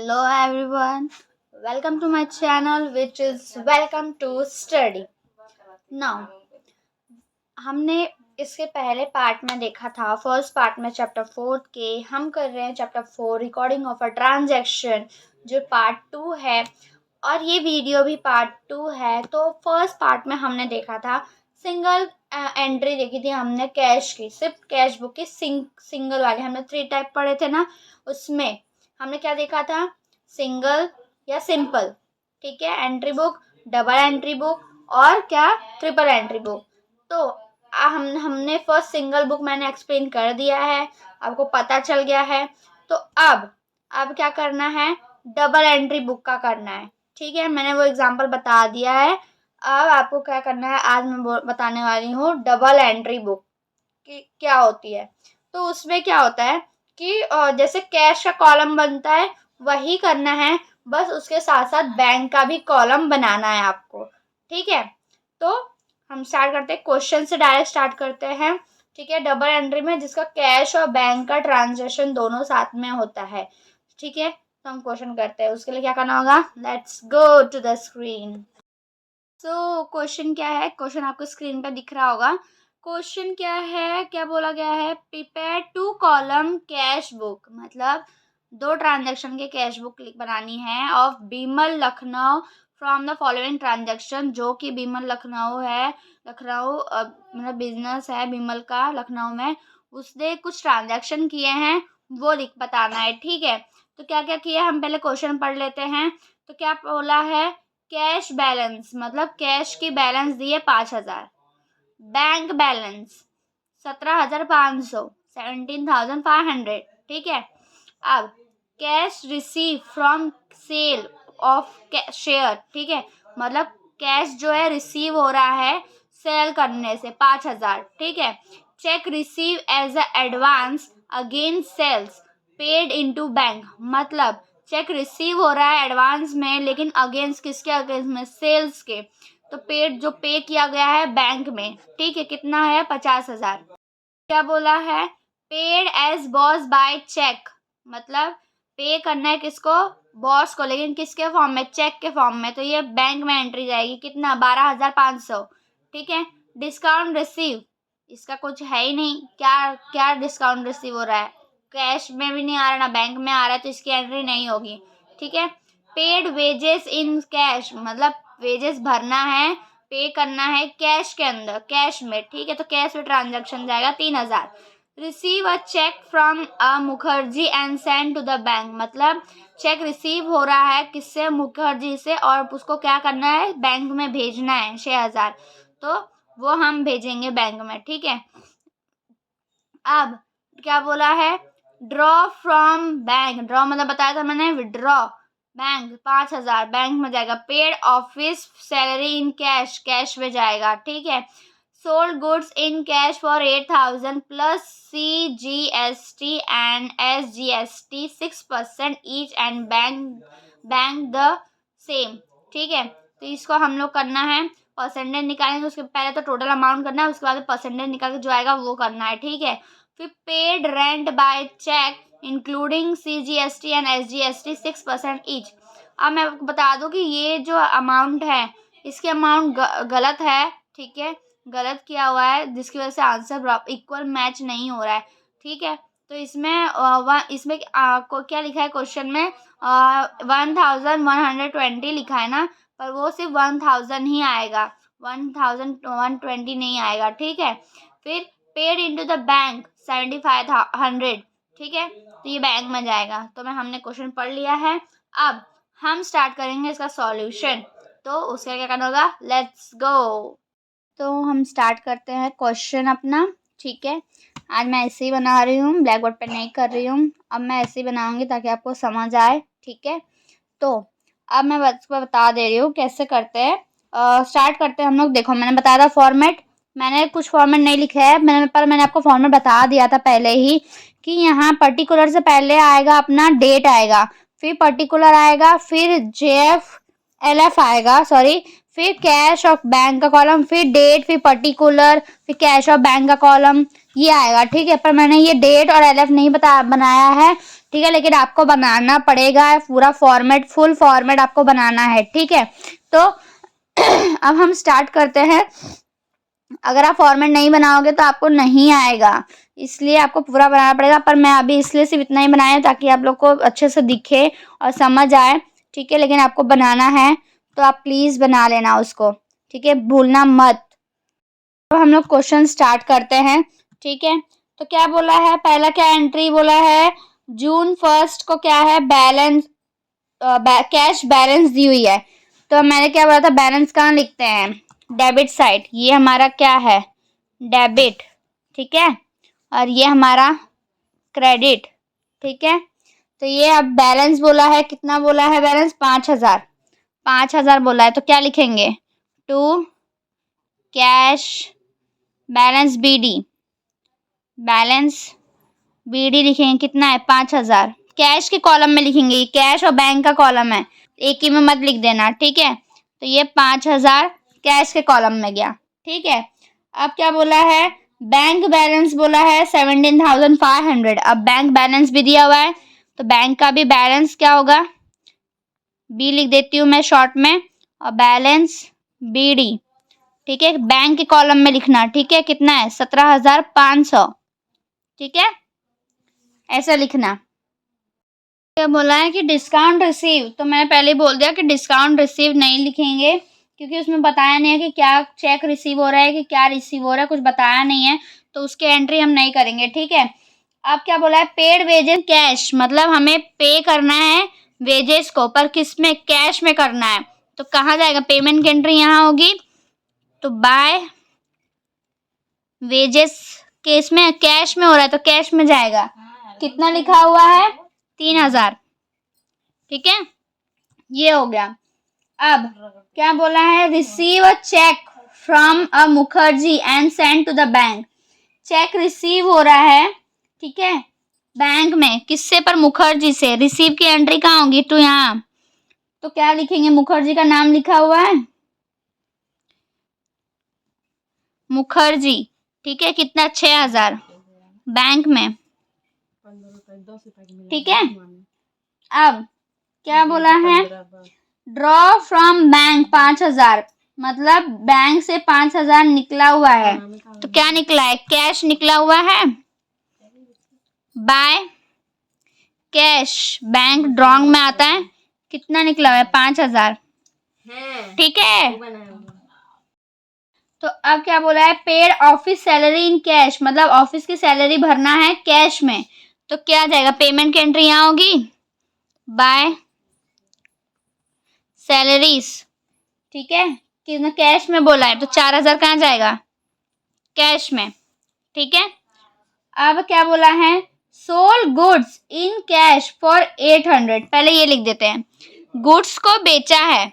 Hello everyone, welcome to my channel which is Welcome to Study. Now, हमने इसके पहले part में देखा था, फर्स्ट पार्ट में चैप्टर 4 के हम कर रहे हैं chapter 4 recording of a transaction जो पार्ट 2 है और ये वीडियो भी पार्ट 2 है। तो फर्स्ट पार्ट में हमने देखा था सिंगल एंट्री देखी थी हमने कैश की, सिर्फ कैश बुक की सिंगल वाली। हमने 3 टाइप पढ़े थे ना, उसमें हमने क्या देखा था, सिंगल या सिंपल, ठीक है, entry book, double entry book और क्या ट्रिपल एंट्री बुक। तो हमने फर्स्ट सिंगल बुक मैंने एक्सप्लेन कर दिया है, आपको पता चल गया है। तो अब क्या करना है, डबल एंट्री बुक का करना है, ठीक है। मैंने वो एग्जांपल बता दिया है। अब आपको क्या करना है, आज मैं बताने वाली हूँ डबल एंट्री बुक की क्या होती है। तो उसमें क्या होता है कि जैसे कैश का कॉलम बनता है वही करना है, बस उसके साथ साथ बैंक का भी कॉलम बनाना है आपको, ठीक है। तो हम स्टार्ट करते हैं, क्वेश्चन से डायरेक्ट स्टार्ट करते हैं, ठीक है। डबल एंट्री में जिसका कैश और बैंक का ट्रांजैक्शन दोनों साथ में होता है, ठीक है। तो हम क्वेश्चन करते हैं, उसके लिए क्या करना होगा, let's go to the screen. So question क्या है, क्वेश्चन आपको स्क्रीन पर दिख रहा होगा। क्वेश्चन क्या है, क्या बोला गया है, प्रिपेयर 2 कॉलम कैश बुक, मतलब 2 ट्रांजैक्शन के कैश बुक बनानी है of Bimal Lucknow from the following transaction, जो कि बीमल लखनऊ है, लखनऊ मतलब बिजनेस है बीमल का लखनऊ में, उसने कुछ ट्रांजैक्शन किए हैं वो बताना है, ठीक है। तो क्या क्या किया, हम पहले क्वेश्चन पढ़ लेते हैं। तो क्या बोला है, कैश बैलेंस मतलब कैश की बैलेंस दी है 5,000, बैंक बैलेंस 17,500, 17,500, ठीक है। अब cash receive from sale of share, ठीक है, मतलब कैश जो है रिसीव हो रहा है सेल करने से 5,000, ठीक है। Cheque receive as a advance against sales paid into bank, मतलब चेक रिसीव हो रहा है एडवांस में, लेकिन अगेंस्ट किसके अगेंस्ट में, सेल्स के। तो पेड जो पे किया गया है बैंक में, ठीक है, कितना है 50,000। क्या बोला है, paid as boss by cheque, मतलब पे करना है किसको, बॉस को, लेकिन किसके फॉर्म में, चेक के फॉर्म में। तो ये बैंक में एंट्री जाएगी, कितना 12,500, ठीक है। डिस्काउंट रिसीव, इसका कुछ है ही नहीं, क्या क्या डिस्काउंट रिसीव हो रहा है, कैश में भी नहीं आ रहा ना बैंक में आ रहा है, तो इसकी एंट्री नहीं होगी, ठीक है। पेड वेजेस इन कैश, मतलब वेजेस भरना है, पे करना है कैश के अंदर, कैश में, ठीक है। तो कैश में ट्रांजैक्शन जाएगा 3,000। Receive a cheque from A Mukherjee and send to the bank, मतलब चेक रिसीव हो रहा है किससे, मुखर्जी से, और उसको क्या करना है, बैंक में भेजना है 6,000, तो वो हम भेजेंगे बैंक में, ठीक है। अब क्या बोला है, ड्रॉ फ्रॉम बैंक, ड्रॉ मतलब बताया था मैंने, विड्रॉ बैंक 5,000 बैंक में जाएगा। Paid office salary in cash, cash में जाएगा, ठीक है। Sold goods in cash for 8,000 plus CGST and SGST 6% each and bank the same, ठीक है। तो इसको हम लोग करना है, परसेंटेज निकालेंगे, उसके पहले तो टोटल अमाउंट करना है, उसके बाद परसेंटेज निकाल के जो आएगा वो करना है, ठीक है। फिर paid rent by cheque including CGST and SGST 6% each. अब मैं आपको बता दूं कि ये जो अमाउंट है इसके अमाउंट गलत है, ठीक है, गलत किया हुआ है, जिसकी वजह से आंसर इक्वल मैच नहीं हो रहा है, ठीक है। तो इसमें क्या लिखा है क्वेश्चन में, 1,120 लिखा है ना, पर वो सिर्फ 1,000 ही आएगा, 1,120 नहीं आएगा, ठीक है। फिर पेड इनटू द बैंक 7,500, ठीक है, तो ये बैंक में जाएगा। तो हमने क्वेश्चन पढ़ लिया है, अब हम स्टार्ट करेंगे इसका सॉल्यूशन। तो उसका क्या करना होगा, लेट्स गो। तो हम स्टार्ट करते हैं क्वेश्चन अपना, ठीक है। आज मैं ऐसे ही बना रही हूँ, ब्लैक बोर्ड पे नहीं कर रही हूँ, अब मैं ऐसे ही बनाऊंगी ताकि आपको समझ आए, ठीक है। तो अब मैं बता दे रही हूँ कैसे करते हैं, स्टार्ट करते हैं हम लोग। देखो मैंने बताया था फॉर्मेट, मैंने कुछ फॉर्मेट नहीं लिखा है, मैंने आपको फॉर्मेट बता दिया था पहले ही कि यहाँ पर्टिकुलर से पहले आएगा अपना डेट आएगा, फिर पर्टिकुलर आएगा, फिर JFLF आएगा, सॉरी, फिर कैश ऑफ बैंक का कॉलम, फिर डेट, फिर पर्टिकुलर, फिर कैश ऑफ बैंक का कॉलम, ये आएगा, ठीक है। पर मैंने ये डेट और LF नहीं बनाया है ठीक है, लेकिन आपको बनाना पड़ेगा पूरा फॉर्मेट, फुल फॉर्मेट आपको बनाना है, ठीक है। तो अब हम स्टार्ट करते हैं। अगर आप फॉर्मेट नहीं बनाओगे तो आपको नहीं आएगा, इसलिए आपको पूरा बनाना पड़ेगा। पर मैं अभी इसलिए सिर्फ इतना ही बनाया ताकि आप लोग को अच्छे से दिखे और समझ आए, ठीक है। लेकिन आपको बनाना है तो आप प्लीज़ बना लेना उसको, ठीक है, भूलना मत। अब हम लोग क्वेश्चन स्टार्ट करते हैं, ठीक है। तो क्या बोला है, पहला क्या एंट्री बोला है, जून 1 को क्या है, बैलेंस, कैश बैलेंस दी हुई है। तो मैंने क्या बोला था, बैलेंस कहाँ लिखते हैं, डेबिट साइड। ये हमारा क्या है, डेबिट, ठीक है, और ये हमारा क्रेडिट, ठीक है। तो ये अब बैलेंस बोला है, कितना बोला है बैलेंस, 5,000, 5,000 बोला है। तो क्या लिखेंगे, to cash balance BD, balance BD लिखेंगे, कितना है 5,000। कैश के कॉलम में लिखेंगे, ये कैश और बैंक का कॉलम है, एक ही में मत लिख देना, ठीक है। तो ये 5,000 कैश के कॉलम में गया, ठीक है। अब क्या बोला है, बैंक बैलेंस बोला है 17,500। अब बैंक बैलेंस भी दिया हुआ है तो बैंक का भी बैलेंस क्या होगा, B लिख देती हूँ मैं शॉर्ट में, और बैलेंस BD, ठीक है, बैंक के कॉलम में लिखना, ठीक है। कितना है, 17,500, ठीक है, ऐसा लिखना। क्या बोला है कि डिस्काउंट रिसीव, तो मैंने पहले ही बोल दिया कि डिस्काउंट रिसीव नहीं लिखेंगे, क्योंकि उसमें बताया नहीं है कि क्या चेक रिसीव हो रहा है कि क्या रिसीव हो रहा है, कुछ बताया नहीं है, तो उसकी एंट्री हम नहीं करेंगे, ठीक है। अब क्या बोला है, पेड वेजेस कैश, मतलब हमें पे करना है वेजेस को, पर किस में, कैश में करना है। तो कहाँ जाएगा, पेमेंट की एंट्री यहाँ होगी, तो बाय वेजेस केस में कैश में हो रहा है तो कैश में जाएगा। कितना लिखा हुआ है, 3,000, ठीक है, ये हो गया। अब क्या बोला है, receive a cheque from A Mukherjee and send to the bank. Cheque receive हो रहा है, ठीक है, बैंक में, किससे, पर मुखर्जी से। रिसीव की एंट्री कहाँ होगी, तो यहाँ, तो क्या लिखेंगे, मुखर्जी का नाम लिखा हुआ है, मुखर्जी, ठीक है, कितना, 6,000 बैंक में, ठीक है। अब क्या बोला है, ड्रॉ फ्रॉम बैंक 5,000, मतलब बैंक से 5,000 निकला हुआ है। तो क्या निकला है, कैश निकला हुआ है, बाय कैश, बैंक ड्रॉइंग में आता है, कितना निकला हुआ है, 5,000, ठीक है। तो अब क्या बोला है, paid office salary in cash, मतलब ऑफिस की सैलरी भरना है कैश में। तो क्या जाएगा, पेमेंट की एंट्री यहाँ होगी, बाय सैलरीज, ठीक है, कितना कैश में बोला है, तो 4,000 कहाँ जाएगा, कैश में, ठीक है। अब क्या बोला है, sold goods in cash for 800, पहले ये लिख देते हैं, गुड्स को बेचा है,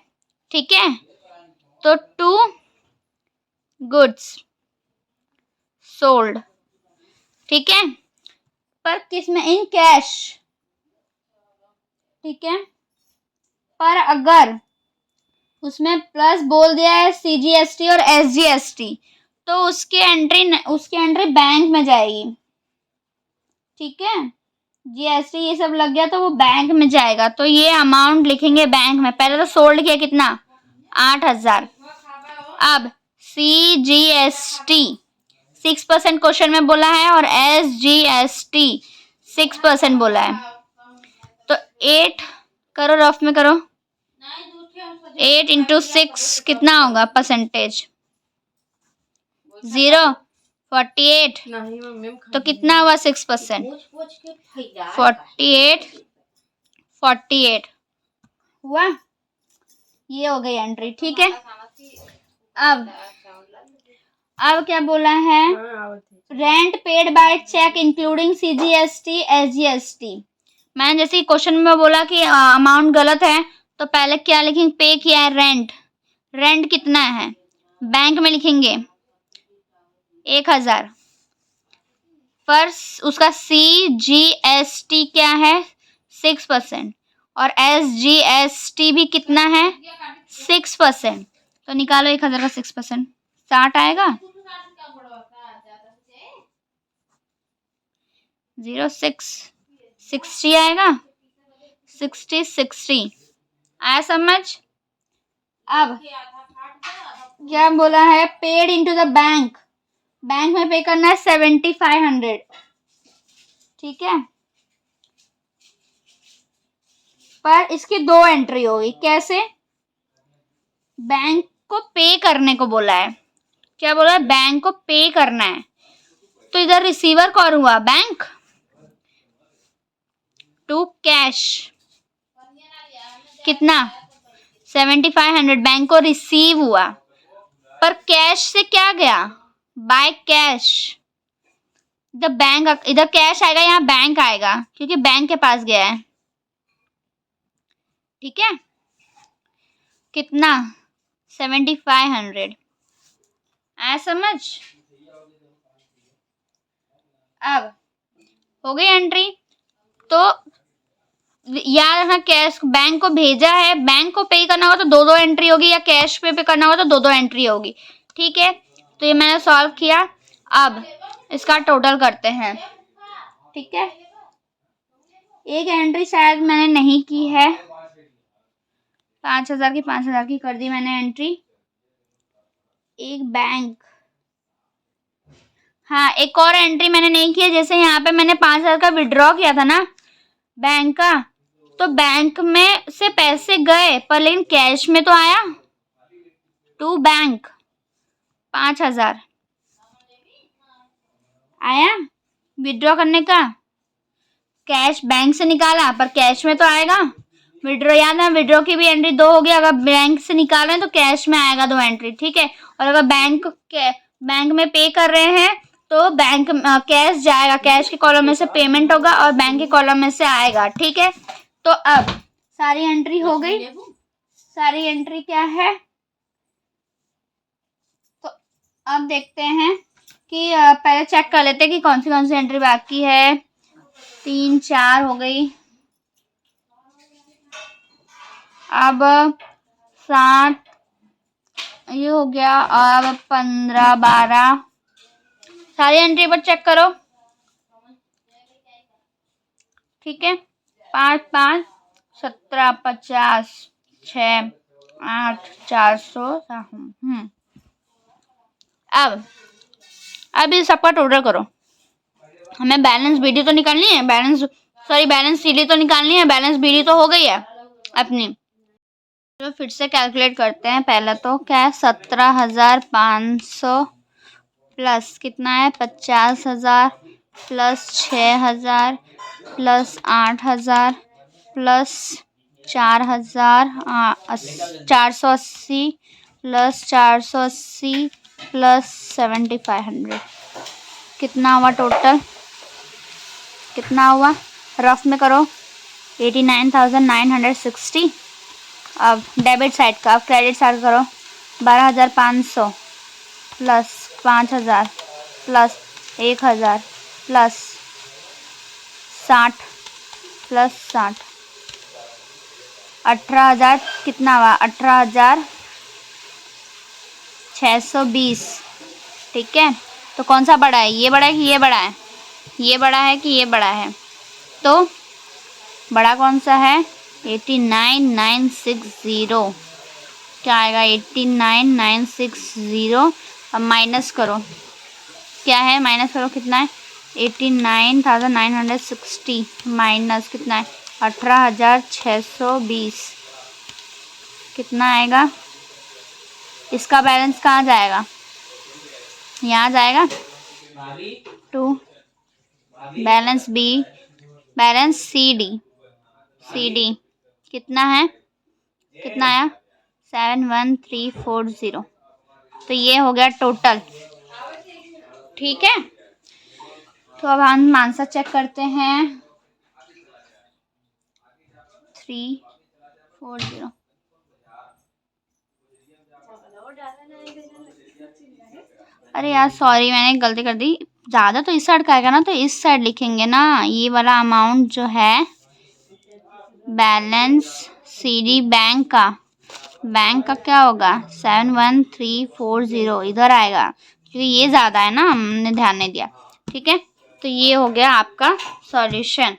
ठीक है, तो टू गुड्स सोल्ड, ठीक है, पर किस में, इन कैश, ठीक है। पर अगर उसमें प्लस बोल दिया है CGST और SGST, तो उसकी एंट्री बैंक में जाएगी, ठीक है। GST ये सब लग गया तो वो बैंक में जाएगा, तो ये अमाउंट लिखेंगे बैंक में। पहले तो सोल्ड किया कितना, 8,000। अब CGST 6% क्वेश्चन में बोला है और SGST 6% बोला है, तो 8 करो, रफ में करो, 8 इंटू 6 कितना होगा परसेंटेज, 0.48, तो कितना हुआ 6%, 48 हुआ, ये हो गई एंट्री, ठीक है। अब क्या बोला है, rent paid by cheque including CGST SGST। मैंने जैसे क्वेश्चन में बोला कि अमाउंट गलत है, तो पहले क्या लिखेंगे, पे किया है रेंट, रेंट कितना है, बैंक में लिखेंगे 1,000, पर उसका CGST क्या है 6%, और SGST भी कितना है 6%, तो निकालो 1,000 का 6%, 60 आएगा, 0.6 60 आएगा, 60 आया समझ। अब क्या बोला है, paid into the bank, bank में पे करना है 7500, ठीक है। पर इसकी 2 एंट्री होगी, कैसे, बैंक को पे करने को बोला है, क्या बोला है, बैंक को पे करना है, तो इधर रिसीवर कौन हुआ, बैंक, टू कैश, कितना 7500 बैंक को रिसीव हुआ, पर कैश से क्या गया, बाय कैश, द बैंक, इधर कैश आएगा यहाँ बैंक आएगा क्योंकि बैंक के पास गया है, ठीक है। कितना 7500 आया समझ। अब हो गई एंट्री, तो याद रखना कैश बैंक को भेजा है, बैंक को पे करना होगा तो 2 एंट्री होगी, या कैश पे करना होगा तो 2 एंट्री होगी, ठीक है। तो ये मैंने सॉल्व किया, अब इसका टोटल करते हैं, ठीक है। एक एंट्री शायद मैंने नहीं की है, 5000 की 5000 की कर दी मैंने एंट्री, एक बैंक, हाँ एक और एंट्री मैंने नहीं की है, जैसे यहाँ पे मैंने 5000 का विड्रॉ किया था ना बैंक का, तो बैंक में से पैसे गए पर लेकिन कैश में तो आया, टू बैंक 5000 आया विड्रॉ करने का, कैश बैंक से निकाला पर कैश में तो आएगा, विड्रॉ याद है, विड्रॉ की भी एंट्री 2 होगी, अगर बैंक से निकाल रहे हैं तो कैश में आएगा 2 एंट्री, ठीक है। और अगर बैंक में पे कर रहे हैं तो बैंक कैश जाएगा, कैश के कॉलम में से पेमेंट होगा और बैंक के कॉलम में से आएगा, ठीक है। तो अब सारी एंट्री हो गई, सारी एंट्री क्या है, तो अब देखते हैं कि पहले चेक कर लेते हैं कि कौन सी एंट्री बाकी है, 3 4 हो गई, अब 7 ये हो गया, अब 15 12, सारी एंट्री पर चेक करो, ठीक है। 5 5 17 50 6 8 400, अब इस सबका टोटल करो, हमें बैलेंस बीडी तो निकालनी है, बैलेंस सीडी तो निकालनी है, बैलेंस बीडी तो हो गई है अपनी। तो फिर से कैलकुलेट करते हैं, पहला तो क्या है, 17500 प्लस कितना है 50000 plus 6000 plus 8000 plus 4000 480 plus 480 plus 7500, कितना हुआ टोटल, कितना हुआ, रफ में करो 89,960। अब डेबिट साइड का, अब क्रेडिट साइड करो, 12500 प्लस 5000 प्लस 1000 प्लस 60 प्लस 60, 18000, कितना हुआ 18620, ठीक है। तो कौन सा बड़ा है, ये बड़ा है कि ये बड़ा है, ये बड़ा है कि ये बड़ा है, तो बड़ा कौन सा है, 89960, क्या आएगा 89960। अब माइनस करो, क्या है माइनस करो, कितना है 89,960 माइनस कितना है 18,620, कितना आएगा, इसका बैलेंस कहाँ जाएगा, यहाँ जाएगा, to balance B, balance C D कितना है, कितना आया 71340, तो ये हो गया टोटल, ठीक है। तो अब हम आंसर चेक करते हैं, 340, अरे यार सॉरी मैंने गलती कर दी, ज़्यादा तो इस साइड का आएगा ना, तो इस साइड लिखेंगे ना, ये वाला अमाउंट जो है बैलेंस सीडी बैंक का क्या होगा 71340 इधर आएगा, क्योंकि ये ज़्यादा है ना, हमने ध्यान नहीं दिया, ठीक है। तो ये हो गया आपका सॉल्यूशन,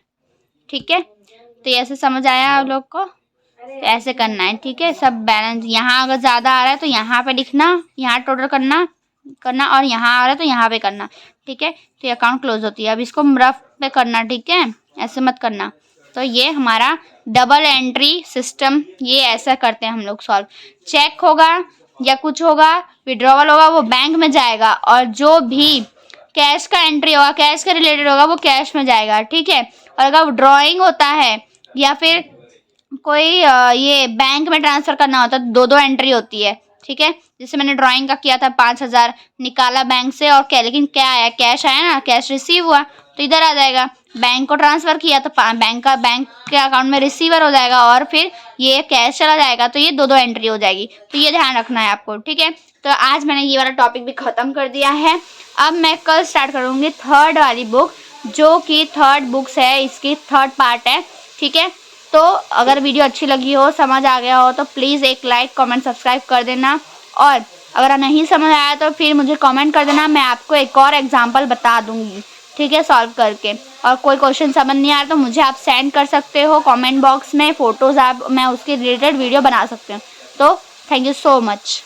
ठीक है, तो ऐसे समझ आया आप लोग को? तो ऐसे करना है, ठीक है। सब बैलेंस, यहाँ अगर ज़्यादा आ रहा है तो यहाँ पे लिखना, यहाँ टोटल करना और यहाँ आ रहा है तो यहाँ पे करना, ठीक है। तो ये अकाउंट क्लोज होती है। अब इसको रफ पे करना, ठीक है, ऐसे मत करना। तो ये हमारा डबल एंट्री सिस्टम, ये ऐसा करते हैं हम लोग सॉल्व। चेक होगा या कुछ होगा, विड्रॉवल होगा, वो बैंक में जाएगा, और जो भी कैश का एंट्री होगा, कैश के रिलेटेड होगा, वो कैश में जाएगा, ठीक है। और अगर ड्राइंग होता है या फिर कोई ये बैंक में ट्रांसफर करना होता है, 2-2 एंट्री होती है, ठीक है। जैसे मैंने ड्राइंग का किया था 5,000 निकाला बैंक से, और क्या, लेकिन क्या आया, कैश आया ना, कैश रिसीव हुआ तो इधर आ जाएगा। बैंक को ट्रांसफर किया तो बैंक के अकाउंट में रिसीवर हो जाएगा, और फिर ये कैश चला जाएगा, तो ये 2-2 एंट्री हो जाएगी। तो ये ध्यान रखना है आपको, ठीक है। तो आज मैंने ये वाला टॉपिक भी ख़त्म कर दिया है। अब मैं कल स्टार्ट करूँगी थर्ड वाली बुक, जो कि थर्ड बुक्स है, इसकी थर्ड पार्ट है, ठीक है। तो अगर वीडियो अच्छी लगी हो, समझ आ गया हो, तो प्लीज़ एक लाइक, कमेंट, सब्सक्राइब कर देना। और अगर नहीं समझ आया तो फिर मुझे कमेंट कर देना, मैं आपको एक और एग्जांपल बता दूंगी, ठीक है, सॉल्व करके। और कोई क्वेश्चन समझ नहीं आ रहा तो मुझे आप सेंड कर सकते हो कमेंट बॉक्स में, फ़ोटोज़, आप मैं उसके रिलेटेड वीडियो बना सकती हूँ। तो थैंक यू सो मच।